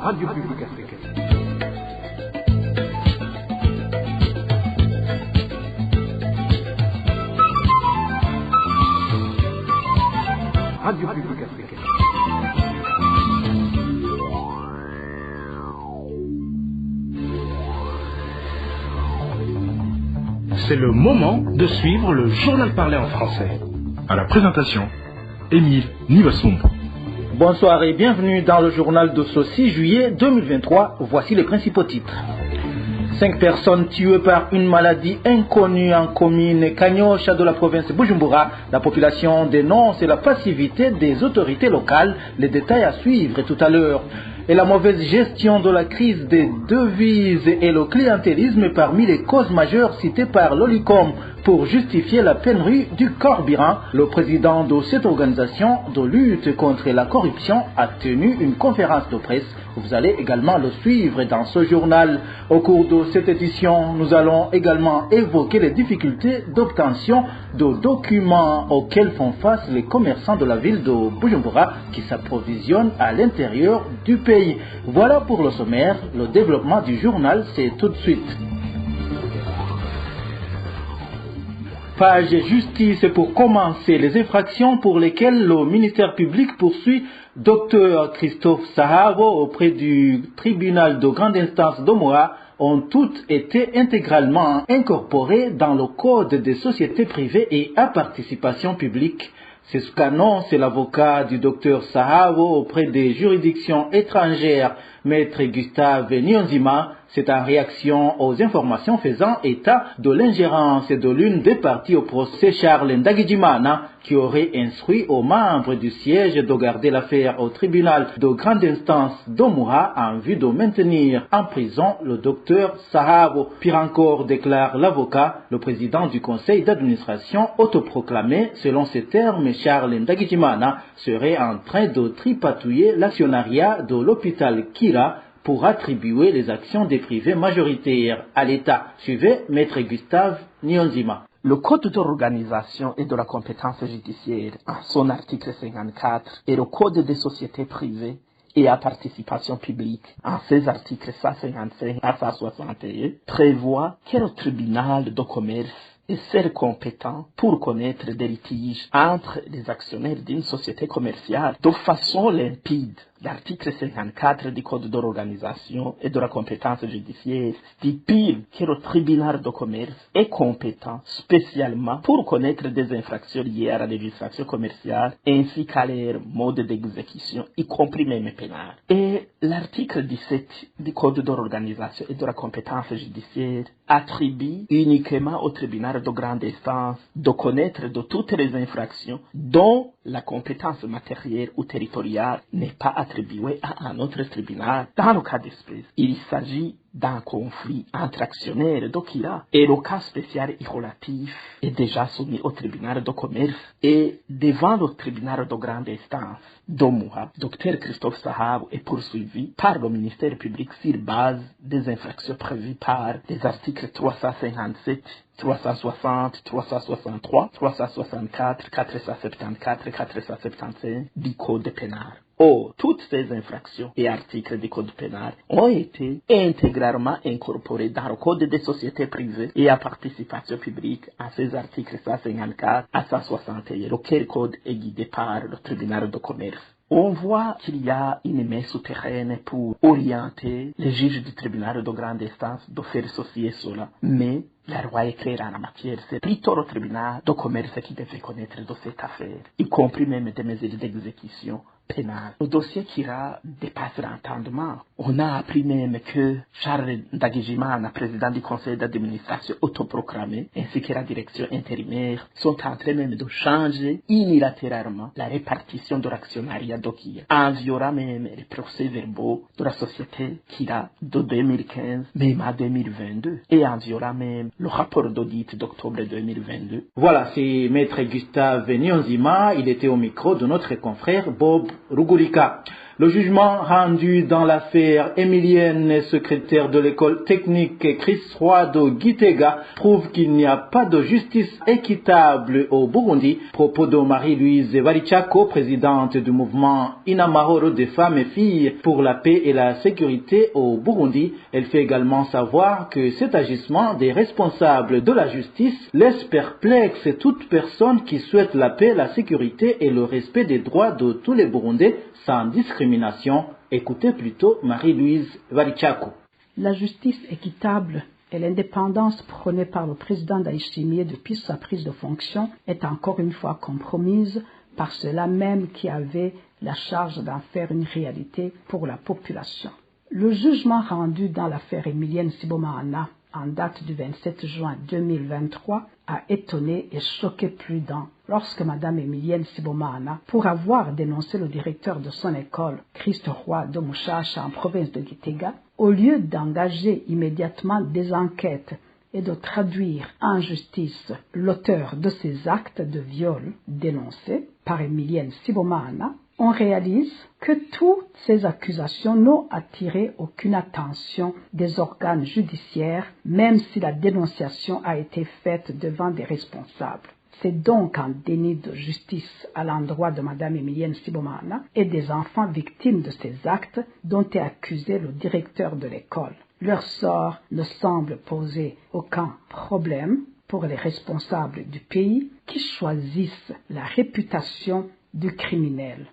Radio Publique Africaine. Radio Publique Africaine. C'est le moment de suivre le journal parlé en français. À la présentation, Émile Nivasumbo. Bonsoir et bienvenue dans le journal de ce 6 juillet 2023. Voici les principaux titres. 5 personnes tuées par une maladie inconnue en commune Kanyosha de la province Bujumbura. La population dénonce la passivité des autorités locales. Les détails à suivre tout à l'heure. Et la mauvaise gestion de la crise des devises et le clientélisme parmi les causes majeures citées par l'OLICOM pour justifier la pénurie du carburant. Le président de cette organisation de lutte contre la corruption a tenu une conférence de presse. Vous allez également le suivre dans ce journal. Au cours de cette édition, nous allons également évoquer les difficultés d'obtention de documents auxquels font face les commerçants de la ville de Bujumbura qui s'approvisionnent à l'intérieur du pays. Voilà pour le sommaire. Le développement du journal, c'est tout de suite. Page justice pour commencer. Les infractions pour lesquelles le ministère public poursuit Dr Christophe Sahabo auprès du tribunal de grande instance d'Omoa ont toutes été intégralement incorporées dans le code des sociétés privées et à participation publique. C'est ce qu'annonce l'avocat du docteur Sahabo auprès des juridictions étrangères, maître Gustave Nyonzima. C'est en réaction aux informations faisant état de l'ingérence de l'une des parties au procès Charles Ndagijimana qui aurait instruit aux membres du siège de garder l'affaire au tribunal de grande instance d'Omoa en vue de maintenir en prison le docteur Sahabo. Pire encore, déclare l'avocat, le président du conseil d'administration autoproclamé, selon ces termes, Charles Ndagijimana serait en train de tripatouiller l'actionnariat de l'hôpital Kira pour attribuer les actions des privés majoritaires à l'État. Suivez Maître Gustave Nyonzima. Le Code d'organisation et de la compétence judiciaire, en son article 54, et le Code des sociétés privées et à participation publique, en ses articles 155 à 161, prévoit que le tribunal de commerce est seul compétent pour connaître des litiges entre les actionnaires d'une société commerciale de façon limpide. L'article 54 du Code de l'organisation et de la compétence judiciaire stipule que le tribunal de commerce est compétent spécialement pour connaître des infractions liées à la législation commerciale ainsi qu'à leur mode d'exécution, y compris même pénal. Et l'article 17 du Code de l'organisation et de la compétence judiciaire attribue uniquement au tribunal de grande instance de connaître de toutes les infractions dont la compétence matérielle ou territoriale n'est pas attribuée à un autre tribunal. Dans le cas d'espèce, il s'agit d'un conflit entre actionnaires d'Okira et le cas spécial et relatif est déjà soumis au tribunal de commerce et devant le tribunal de grande instance d'Omoa, Dr Christophe Sahabo est poursuivi par le ministère public sur base des infractions prévues par les articles 357, 360, 363, 364, 474 et 475 du Code pénal. Or, toutes ces infractions et articles du Code pénal ont été intégralement incorporés dans le Code des sociétés privées et à participation publique à ces articles 154 à 161, lequel code est guidé par le tribunal de commerce. On voit qu'il y a une main souterraine pour orienter les juges du tribunal de grande instance de faire ceci et cela, mais la loi est claire en la matière. C'est plutôt le tribunal de commerce qui devait connaître de cette affaire, y compris même des mesures d'exécution pénale. Le dossier Kira dépasse l'entendement. On a appris même que Charles Ndagijimana, président du conseil d'administration autoproclamé, ainsi que la direction intérimaire, sont en train même de changer unilatéralement la répartition de l'actionnariat d'Okia, en violant même les procès-verbaux de la société Kira de 2015, même à 2022, et en violant même le rapport d'audit d'octobre 2022. Voilà, c'est Maître Gustave Nyonzima. Il était au micro de notre confrère Bob Rugurika. Le jugement rendu dans l'affaire émilienne, secrétaire de l'école technique Chris Roy de Gitega, prouve qu'il n'y a pas de justice équitable au Burundi. Propos de Marie-Louise Barichako, présidente du mouvement Inamahoro des femmes et filles pour la paix et la sécurité au Burundi. Elle fait également savoir que cet agissement des responsables de la justice laisse perplexe toute personne qui souhaite la paix, la sécurité et le respect des droits de tous les Burundais sans discrimination. Écoutez plutôt Marie-Louise Barichako. La justice équitable et l'indépendance prônée par le président Ndayishimiye depuis sa prise de fonction est encore une fois compromise par ceux-là même qui avaient la charge d'en faire une réalité pour la population. Le jugement rendu dans l'affaire émilienne Sibomana en date du 27 juin 2023 a étonné et choqué plus d'un lorsque Mme Émilienne Sibomana, pour avoir dénoncé le directeur de son école, Christ Roy de Mushasha en province de Gitega, au lieu d'engager immédiatement des enquêtes et de traduire en justice l'auteur de ces actes de viol dénoncés par Émilienne Sibomana, on réalise que toutes ces accusations n'ont attiré aucune attention des organes judiciaires, même si la dénonciation a été faite devant des responsables. C'est donc un déni de justice à l'endroit de Mme Émilienne Sibomana et des enfants victimes de ces actes dont est accusé le directeur de l'école. Leur sort ne semble poser aucun problème pour les responsables du pays qui choisissent la réputation du criminel.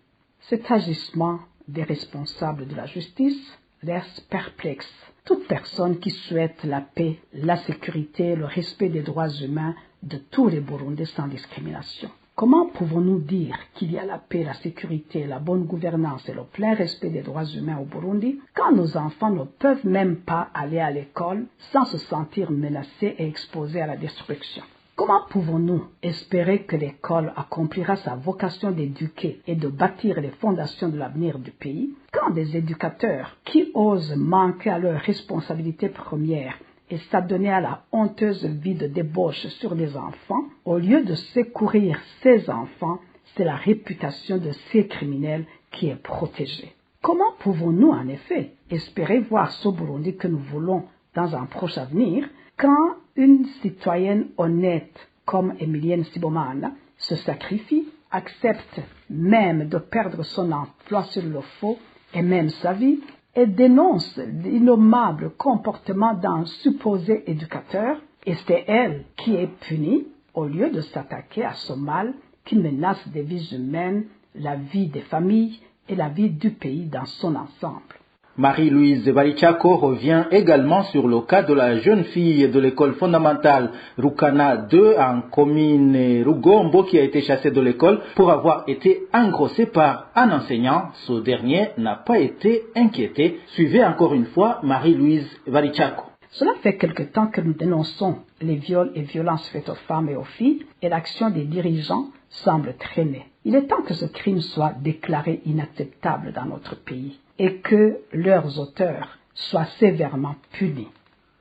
Cet agissement des responsables de la justice laisse perplexe toute personne qui souhaite la paix, la sécurité, le respect des droits humains de tous les Burundais sans discrimination. Comment pouvons-nous dire qu'il y a la paix, la sécurité, la bonne gouvernance et le plein respect des droits humains au Burundi quand nos enfants ne peuvent même pas aller à l'école sans se sentir menacés et exposés à la destruction? Comment pouvons-nous espérer que l'école accomplira sa vocation d'éduquer et de bâtir les fondations de l'avenir du pays quand des éducateurs qui osent manquer à leur responsabilité première et s'adonner à la honteuse vie de débauche sur les enfants, au lieu de secourir ces enfants, c'est la réputation de ces criminels qui est protégée? Comment pouvons-nous en effet espérer voir ce Burundi que nous voulons dans un proche avenir quand une citoyenne honnête comme Émilienne Sibomana se sacrifie, accepte même de perdre son emploi sur le faux et même sa vie, et dénonce l'innommable comportement d'un supposé éducateur, et c'est elle qui est punie au lieu de s'attaquer à ce mal qui menace des vies humaines, la vie des familles et la vie du pays dans son ensemble. Marie-Louise Barichako revient également sur le cas de la jeune fille de l'école fondamentale Rukana 2 en commune Rugombo qui a été chassée de l'école pour avoir été engrossée par un enseignant. Ce dernier n'a pas été inquiété. Suivez encore une fois Marie-Louise Barichako. Cela fait quelque temps que nous dénonçons les viols et violences faites aux femmes et aux filles et l'action des dirigeants semble traîner. Il est temps que ce crime soit déclaré inacceptable dans notre pays et que leurs auteurs soient sévèrement punis.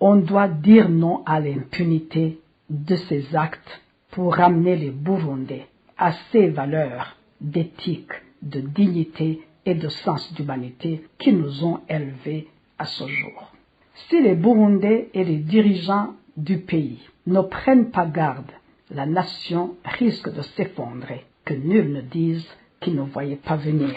On doit dire non à l'impunité de ces actes pour ramener les Burundais à ces valeurs d'éthique, de dignité et de sens d'humanité qui nous ont élevés à ce jour. Si les Burundais et les dirigeants du pays ne prennent pas garde, la nation risque de s'effondrer, que nul ne dise qu'il ne voyait pas venir.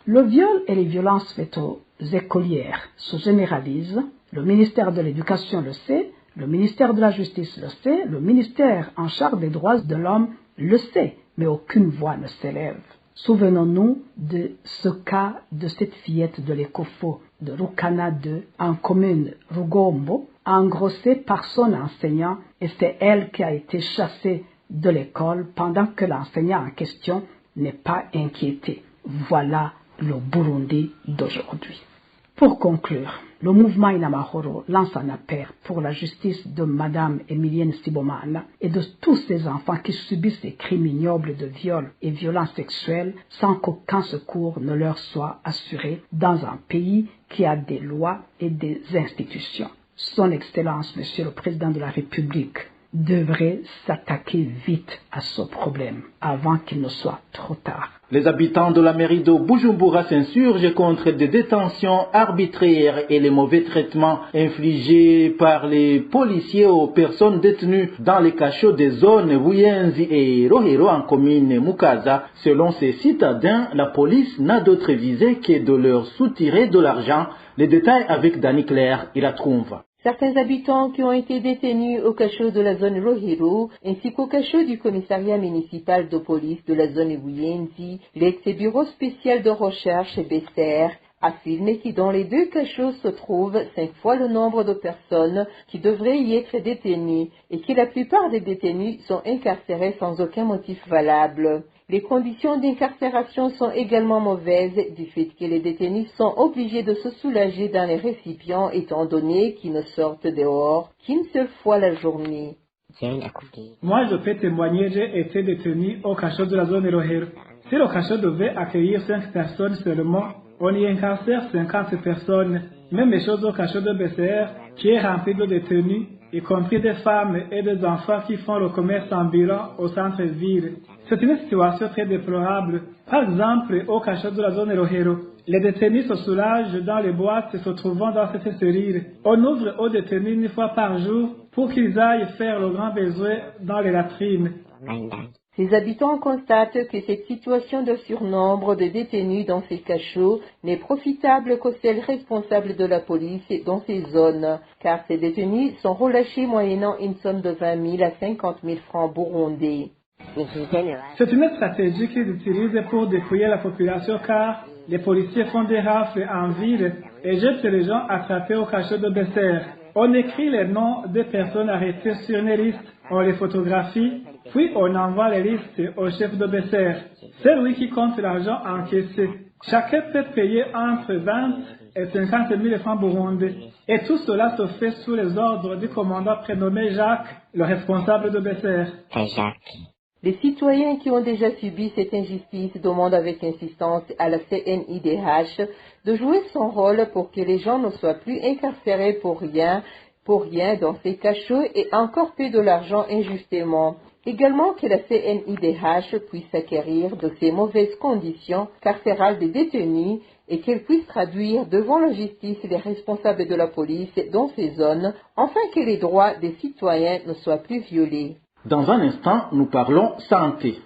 Le viol et les violences faites aux écolières se généralisent. Le ministère de l'Éducation le sait, le ministère de la Justice le sait, le ministère en charge des droits de l'homme le sait, mais aucune voix ne s'élève. Souvenons-nous de ce cas de cette fillette de l'Ecofo de Rukana 2 en commune Rugombo, engrossée par son enseignant, et c'est elle qui a été chassée de l'école pendant que l'enseignant en question n'est pas inquiété. Voilà le Burundi d'aujourd'hui. Pour conclure, le mouvement Inamahoro lance un appel pour la justice de Mme Émilienne Sibomana et de tous ces enfants qui subissent des crimes ignobles de viol et violences sexuelles sans qu'aucun secours ne leur soit assuré dans un pays qui a des lois et des institutions. Son Excellence, Monsieur le Président de la République, devrait s'attaquer vite à ce problème avant qu'il ne soit trop tard. Les habitants de la mairie de Bujumbura s'insurgent contre des détentions arbitraires et les mauvais traitements infligés par les policiers aux personnes détenues dans les cachots des zones Buyenzi et Rohero en commune Mukaza. Selon ces citadins, la police n'a d'autre visée que de leur soutirer de l'argent. Les détails avec Dani Claire, il la trouve. Certains habitants qui ont été détenus au cachot de la zone Rohero ainsi qu'au cachot du commissariat municipal de police de la zone Buyenzi, l'ex-bureau spécial de recherche BCR affirme que dans les deux cachots se trouve 5 fois le nombre de personnes qui devraient y être détenues et que la plupart des détenus sont incarcérés sans aucun motif valable. Les conditions d'incarcération sont également mauvaises du fait que les détenus sont obligés de se soulager dans les récipients étant donné qu'ils ne sortent dehors qu'une seule fois la journée. Moi, je peux témoigner, j'ai été détenu au cachot de la zone Rohero. Si le cachot devait accueillir 5 personnes seulement, on y incarcère 50 personnes. Même les choses au cachot de BCR, qui est rempli de détenus, y compris des femmes et des enfants qui font le commerce ambulant au centre-ville. C'est une situation très déplorable. Par exemple, au cachot de la zone Rohero, les détenus se soulagent dans les boîtes se trouvant dans cette cellule. On ouvre aux détenus une fois par jour pour qu'ils aillent faire le grand besoin dans les latrines. Ces habitants constatent que cette situation de surnombre de détenus dans ces cachots n'est profitable qu'aux seuls responsables de la police dans ces zones, car ces détenus sont relâchés moyennant une somme de 20 000 à 50 000 francs burundais. C'est une stratégie qu'ils utilisent pour dépouiller la population car les policiers font des rafles en ville et jettent les gens attrapés au cachot de BCR. On écrit les noms des personnes arrêtées sur une liste, on les photographie, puis on envoie les listes au chef de BCR. C'est lui qui compte l'argent encaissé. Chacun peut payer entre 20 et 50 000 francs burundais. Et tout cela se fait sous les ordres du commandant prénommé Jacques, le responsable de BCR. Les citoyens qui ont déjà subi cette injustice demandent avec insistance à la CNIDH de jouer son rôle pour que les gens ne soient plus incarcérés pour rien dans ces cachots et encore plus de l'argent injustement. Également que la CNIDH puisse s'acquérir de ces mauvaises conditions carcérales des détenus et qu'elle puisse traduire devant la justice les responsables de la police dans ces zones, afin que les droits des citoyens ne soient plus violés. Dans un instant, nous parlons santé.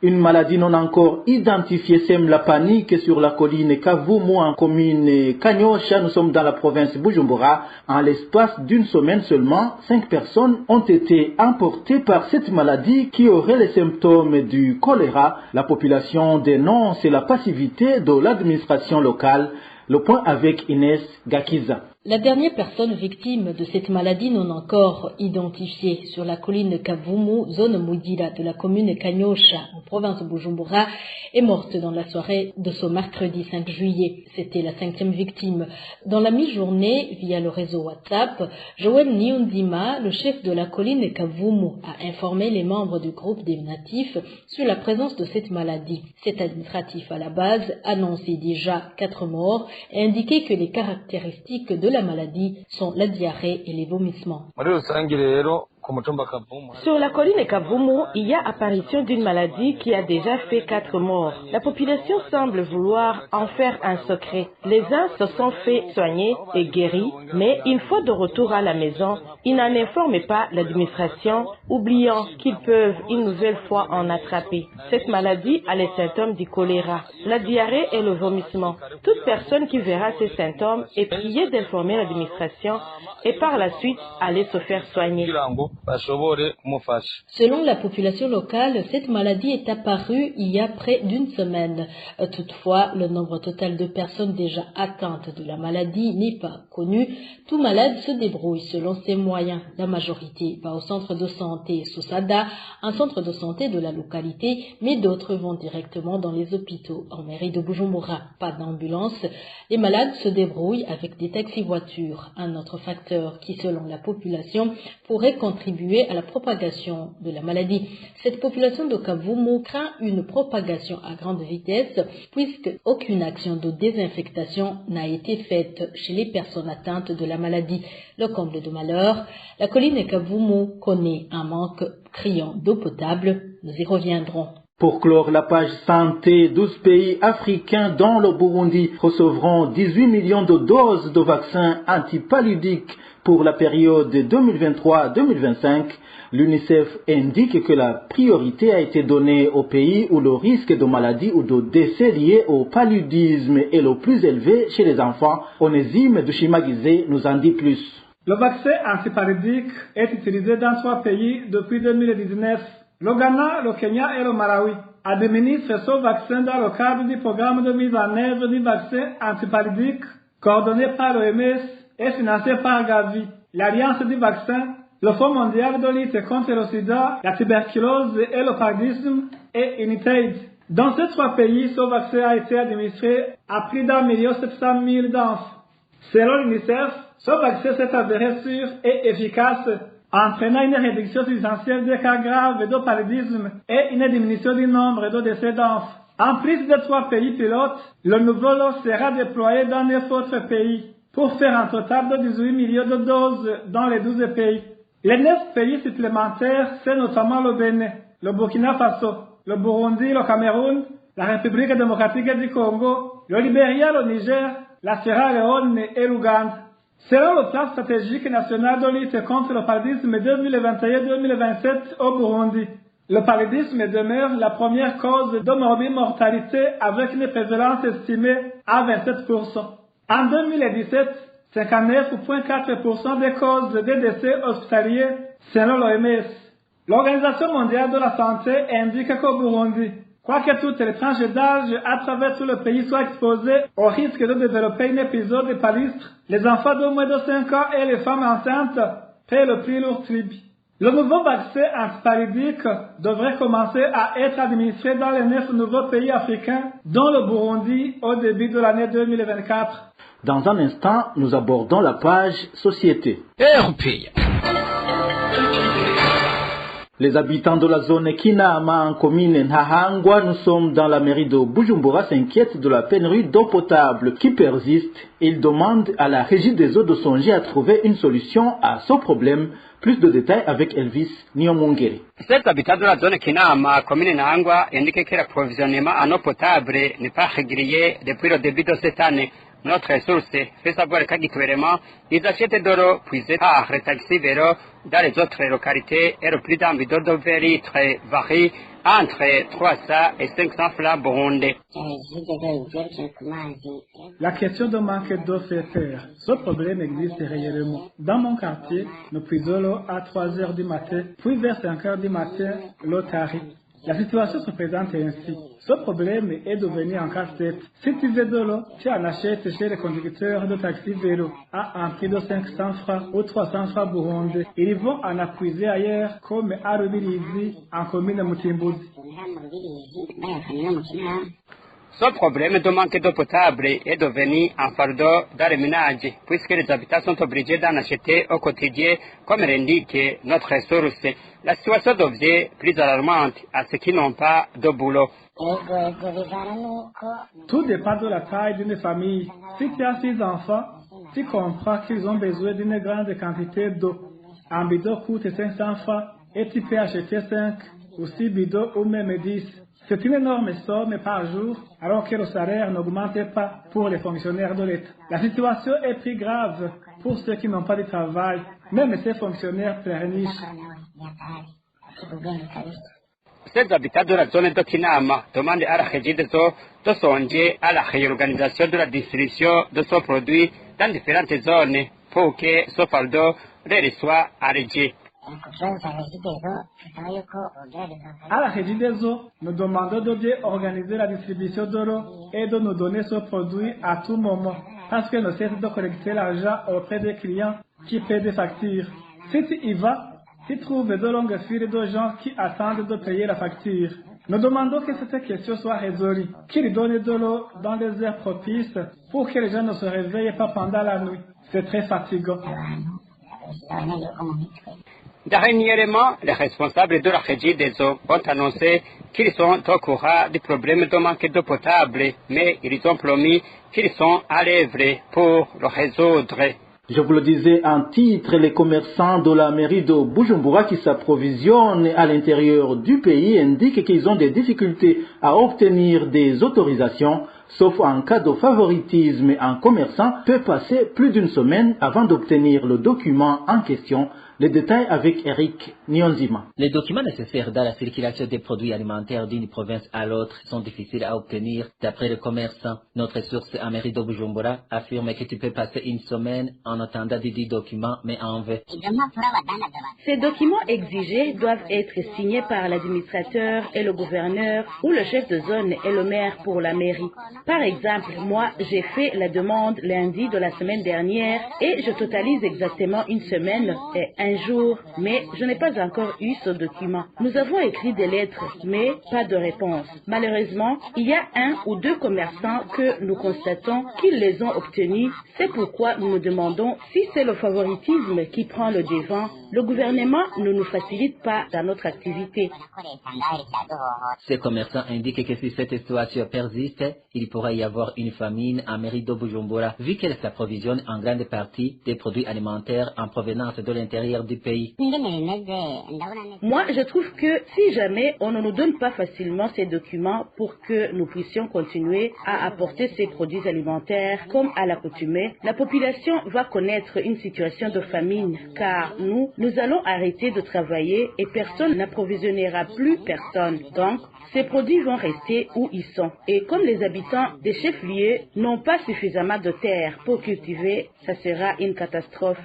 Une maladie non encore identifiée sème la panique sur la colline Kavumu en commune Kanyosha. Nous sommes dans la province Bujumbura. En l'espace d'une semaine seulement, 5 personnes ont été emportées par cette maladie qui aurait les symptômes du choléra. La population dénonce la passivité de l'administration locale. Le point avec Inès Gakiza. La dernière personne victime de cette maladie non encore identifiée sur la colline Kavumu, zone Mudira de la commune Kanyosha, en province de Bujumbura, est morte dans la soirée de ce mercredi 5 juillet. C'était la 5e victime. Dans la mi-journée, via le réseau WhatsApp, Joël Niundima, le chef de la colline Kavumu, a informé les membres du groupe des natifs sur la présence de cette maladie. Cet administratif à la base annonçait déjà 4 morts et indiquait que les caractéristiques de la maladie sont la diarrhée et les vomissements. Sur la colline Kavumu, il y a apparition d'une maladie qui a déjà fait 4 morts. La population semble vouloir en faire un secret. Les uns se sont fait soigner et guéris, mais une fois de retour à la maison, ils n'en informent pas l'administration, oubliant qu'ils peuvent une nouvelle fois en attraper. Cette maladie a les symptômes du choléra, la diarrhée et le vomissement. Toute personne qui verra ces symptômes est priée d'informer l'administration et par la suite aller se faire soigner. Selon la population locale, cette maladie est apparue il y a près d'une semaine. Toutefois, le nombre total de personnes déjà atteintes de la maladie n'est pas connu. Tout malade se débrouille selon ses moyens. La majorité va au centre de santé Susada, un centre de santé de la localité, mais d'autres vont directement dans les hôpitaux. En mairie de Bujumbura, pas d'ambulance. Les malades se débrouillent avec des taxis-voitures. Un autre facteur qui, selon la population, pourrait contribuer contribuer à la propagation de la maladie. Cette population de Kavumu craint une propagation à grande vitesse puisque aucune action de désinfectation n'a été faite chez les personnes atteintes de la maladie. Le comble de malheur, la colline Kavumu connaît un manque criant d'eau potable. Nous y reviendrons. Pour clore la page santé, 12 pays africains dont le Burundi recevront 18 millions de doses de vaccins antipaludiques pour la période 2023-2025. L'UNICEF indique que la priorité a été donnée aux pays où le risque de maladie ou de décès lié au paludisme est le plus élevé chez les enfants. Onésime Dushimagizé nous en dit plus. Le vaccin antipaludique est utilisé dans 3 pays depuis 2019. Le Ghana, le Kenya et le Malawi administrent ce vaccin dans le cadre du programme de mise en œuvre du vaccin antipaludique coordonné par l'OMS et financé par Gavi, l'Alliance du vaccin, le Fonds mondial de lutte contre le sida, la tuberculose et le paludisme et UNITAID. Dans ces 3 pays, ce vaccin a été administré à plus d'1,7 million d'enfants. Selon l'UNICEF, ce vaccin s'est avéré sûr et efficace, entraînant une réduction substantielle des cas graves de paludisme et une diminution du nombre de décès d'enfants. En plus des 3 pays pilotes, le nouveau lot sera déployé dans 9 autres pays pour faire un total de 18 millions de doses dans les 12 pays. Les 9 pays supplémentaires, c'est notamment le Bénin, le Burkina Faso, le Burundi, le Cameroun, la République démocratique du Congo, le Libéria, le Niger, la Sierra Leone et l'Ouganda. Selon le plan stratégique national de lutte contre le paludisme 2021-2027 au Burundi, le paludisme demeure la première cause de morbimortalité avec une prévalence estimée à 27%. En 2017, 59,4% des causes de décès hospitaliers selon l'OMS. L'Organisation mondiale de la santé indique qu'au Burundi, quoique toutes les tranches d'âge à travers tout le pays soient exposées au risque de développer un épisode de paludisme, les enfants de moins de 5 ans et les femmes enceintes paient le plus lourd tribut. Le nouveau vaccin antipaludique devrait commencer à être administré dans les 9 nouveaux pays africains, dont le Burundi, au début de l'année 2024. Dans un instant, nous abordons la page Société. Les habitants de la zone Kinama en commune Nhahangwa, nous sommes dans la mairie de Bujumbura, s'inquiètent de la pénurie d'eau potable qui persiste. Ils demandent à la régie des eaux de songer à trouver une solution à ce problème. Plus de détails avec Elvis Niomongere. Ces habitants de la zone Kinama, commune Nhahangwa, indiquent que l'approvisionnement en eau potable n'est pas régulier depuis le début de cette année. Notre source fait savoir qu'habituellement, ils achètent de l'eau puisée par les taxis vélos dans les autres localités et le prix d'un bidon de 20 litres varie entre 300 et 500 francs burundais. La question de manque d'eau fait peur. Ce problème existe réellement. Dans mon quartier, nous puisons l'eau à 3 heures du matin, puis vers 5 heures du matin, l'eau tarie. La situation se présente ainsi. Ce problème est devenu un casse-tête. Si tu veux de l'eau, tu en achètes chez les conducteurs de taxi vélo à un prix de 500 francs ou 300 francs burundais. Ils vont en acquiser ailleurs comme à Rubirizi en commune Mutimbuzi. Ce problème de manque d'eau potable est devenu un fardeau dans les ménages, puisque les habitants sont obligés d'en acheter au quotidien, comme l'indique notre source. La situation devient plus alarmante à ceux qui n'ont pas de boulot. Tout dépend de la taille d'une famille. Si tu as 6 enfants, tu comprends qu'ils ont besoin d'une grande quantité d'eau. Un bidon coûte 500 francs et tu peux acheter 5 ou 6 bidons ou même 10. C'est une énorme somme par jour, alors que le salaire n'augmentait pas pour les fonctionnaires de l'État. La situation est plus grave pour ceux qui n'ont pas de travail, même ces fonctionnaires pleurnichent. Ces habitants de la zone de Kinama demandent à la régie des eaux de songer à la réorganisation de la distribution de ce produit dans différentes zones pour que ce fardeau leur soit allégé. À la régie des eaux, nous demandons de bien organiser la distribution de l'eau et de nous donner ce produit à tout moment, parce que nous cessons de collecter l'argent auprès des clients qui paient des factures. Si tu y vas, tu trouves de longues files de gens qui attendent de payer la facture. Nous demandons que cette question soit résolue, qu'ils donnent de l'eau dans les heures propices pour que les gens ne se réveillent pas pendant la nuit. C'est très fatigant. Dernièrement, les responsables de la régie des eaux ont annoncé qu'ils sont au courant du problème de manque d'eau potable, mais ils ont promis qu'ils sont à l'œuvre pour le résoudre. Je vous le disais en titre, les commerçants de la mairie de Bujumbura qui s'approvisionnent à l'intérieur du pays indiquent qu'ils ont des difficultés à obtenir des autorisations, sauf en cas de favoritisme. Un commerçant peut passer plus d'une semaine avant d'obtenir le document en question. Les détails avec Eric Nyonzima. Les documents nécessaires dans la circulation des produits alimentaires d'une province à l'autre sont difficiles à obtenir d'après les commerçants. Notre source à mairie de Bujumbura affirme que tu peux passer une semaine en attendant des documents, mais en vain. Ces documents exigés doivent être signés par l'administrateur et le gouverneur ou le chef de zone et le maire pour la mairie. Par exemple, moi, j'ai fait la demande lundi de la semaine dernière et je totalise exactement une semaine et un jour, mais je n'ai pas encore eu ce document. Nous avons écrit des lettres, mais pas de réponse. Malheureusement, il y a un ou deux commerçants que nous constatons qu'ils les ont obtenus. C'est pourquoi nous nous demandons si c'est le favoritisme qui prend le devant. Le gouvernement ne nous facilite pas dans notre activité. Ces commerçants indiquent que si cette situation persiste, il pourrait y avoir une famine en mairie de Bujumbura, vu qu'elle s'approvisionne en grande partie des produits alimentaires en provenance de l'intérieur du pays. Moi, je trouve que si jamais on ne nous donne pas facilement ces documents pour que nous puissions continuer à apporter ces produits alimentaires comme à l'accoutumée, la population va connaître une situation de famine, car nous allons arrêter de travailler et personne n'approvisionnera plus personne. Donc, ces produits vont rester où ils sont. Et comme les habitants des chefs-lieux n'ont pas suffisamment de terre pour cultiver, ça sera une catastrophe.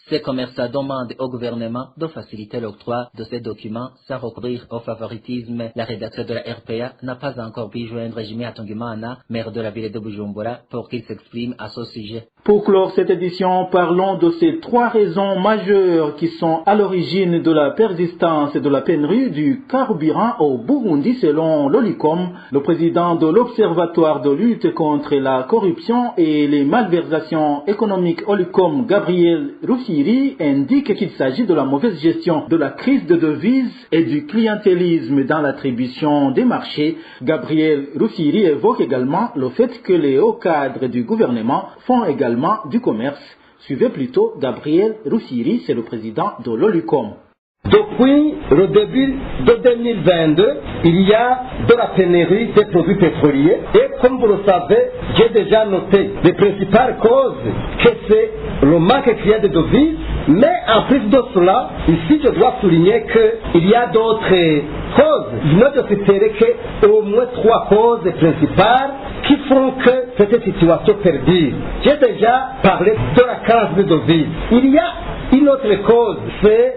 Ces commerçants demandent au gouvernement de faciliter l'octroi de ces documents sans recourir au favoritisme. La rédaction de la RPA n'a pas encore pu joindre Jimmy Atongimana, maire de la ville de Bujumbura, pour qu'il s'exprime à ce sujet. Pour clore cette édition, parlons de ces trois raisons majeures qui sont à l'origine de la persistance et de la pénurie du carburant au Burundi selon l'OLICOM. Le président de l'Observatoire de lutte contre la corruption et les malversations économiques OLICOM, Gabriel Rufyiri, indique qu'il s'agit de la mauvaise gestion de la crise de devises et du clientélisme dans l'attribution des marchés. Gabriel Rufyiri évoque également le fait que les hauts cadres du gouvernement font également du commerce. Suivez plutôt Gabriel Rufyiri, c'est le président de l'OLICOM. Depuis le début de 2022, il y a de la pénurie des produits pétroliers et comme vous le savez, j'ai déjà noté les principales causes que c'est le manque criant de devises, mais en plus de cela, ici je dois souligner qu'il y a d'autres causes. Je ne citerai qu'au moins trois causes principales qui font que cette situation perdure. J'ai déjà parlé de la crise de devises. Il y a une autre cause, c'est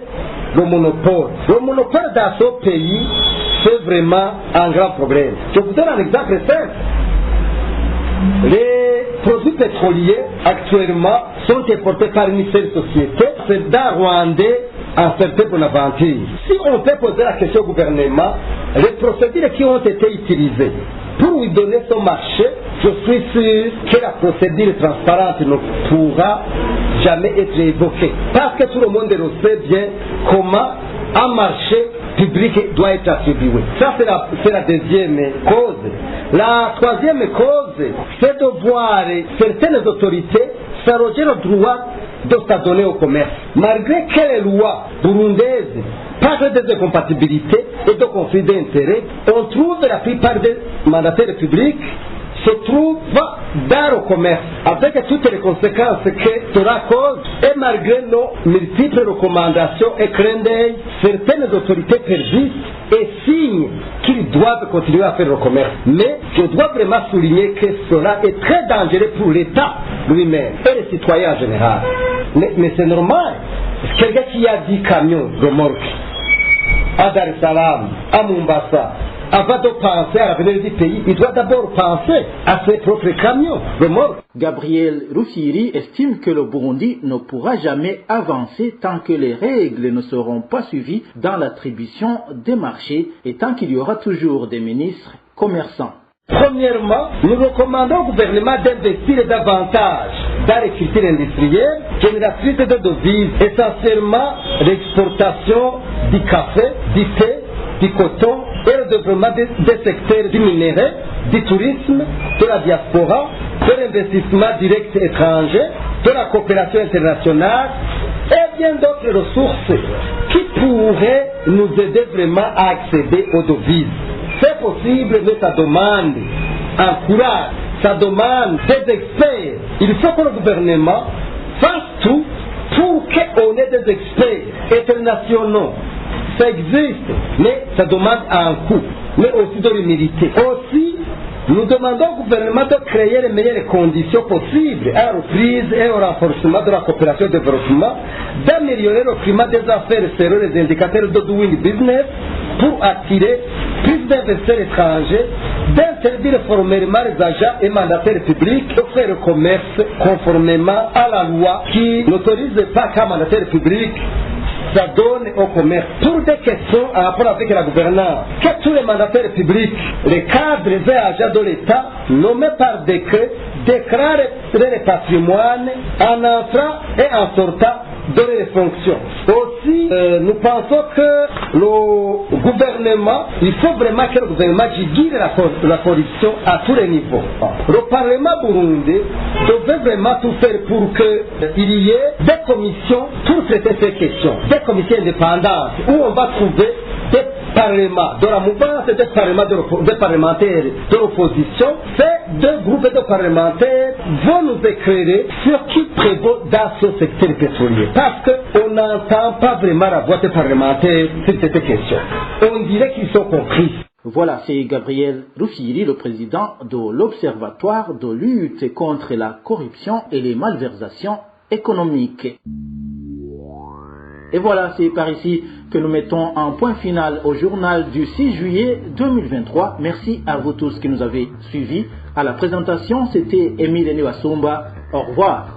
le monopole. Le monopole dans ce pays, c'est vraiment un grand problème. Je vous donne un exemple simple. Les produits pétroliers actuellement sont importés par une seule société, c'est d'un Rwandais en certain Bonaventure. Si on peut poser la question au gouvernement, les procédures qui ont été utilisées pour lui donner son marché, je suis sûr que la procédure transparente ne pourra jamais être évoquée. Parce que tout le monde le sait bien comment un marché public doit être attribué. Ça, c'est la deuxième cause. La troisième cause, c'est de voir certaines autorités s'arroger le droit de s'adonner au commerce. Malgré que les lois burundaises parlent des incompatibilités et de conflits d'intérêts, on trouve la plupart des mandataires publics se trouvent dans le commerce, avec toutes les conséquences que cela cause, et malgré nos multiples recommandations et clins d'œil, certaines autorités persistent et signent qu'ils doivent continuer à faire le commerce. Mais je dois vraiment souligner que cela est très dangereux pour l'État lui-même et les citoyens en général. Mais c'est normal. Quelqu'un qui a 10 camions remorques à Dar es Salaam, à Mombasa, avant de penser à l'avenir du pays, il doit d'abord penser à ses propres camions remorques. Gabriel Rufyiri estime que le Burundi ne pourra jamais avancer tant que les règles ne seront pas suivies dans l'attribution des marchés et tant qu'il y aura toujours des ministres commerçants. Premièrement, nous recommandons au gouvernement d'investir davantage dans les cultures industrielles. Je génératrice de devises, essentiellement l'exportation du café, du thé, du coton et le développement des secteurs du minerai, du tourisme, de la diaspora, de l'investissement direct étranger, de la coopération internationale et bien d'autres ressources qui pourraient nous aider vraiment à accéder aux devises. C'est possible, mais ça demande un courage, ça demande des experts. Il faut que le gouvernement fasse tout pour qu'on ait des experts internationaux. Ça existe, mais ça demande un coût, mais aussi de l'humilité. Aussi, nous demandons au gouvernement de créer les meilleures conditions possibles à la reprise et au renforcement de la coopération et du développement, d'améliorer le climat des affaires selon les indicateurs de doing business pour attirer plus d'investisseurs étrangers, d'interdire formellement les agents et mandataires publics de faire le commerce conformément à la loi qui n'autorise pas qu'un mandataire public ça donne au commerce. Pour des questions en rapport avec la gouvernance, que tous les mandataires publics, les cadres et agents de l'État, nommés par décret, déclarent les patrimoines en entrant et en sortant de leurs fonctions. Aussi, nous pensons que le gouvernement, il faut vraiment que le gouvernement guide la corruption à tous les niveaux. Le Parlement burundais devait vraiment tout faire pour qu'il y ait des commissions pour traiter ces questions, des commissions indépendantes où on va trouver des parlements de la mouvance et des parlementaires de l'opposition. Ces deux groupes de parlementaires vont nous éclairer sur qui prévaut dans ce secteur pétrolier. Parce qu'on n'entend pas vraiment la voix des parlementaires sur cette question. On dirait qu'ils sont compris. Voilà, c'est Gabriel Rufiri, le président de l'Observatoire de lutte contre la corruption et les malversations économiques. Et voilà, c'est par ici que nous mettons un point final au journal du 6 juillet 2023. Merci à vous tous qui nous avez suivis. À la présentation, c'était Émile Niwasumba. Au revoir.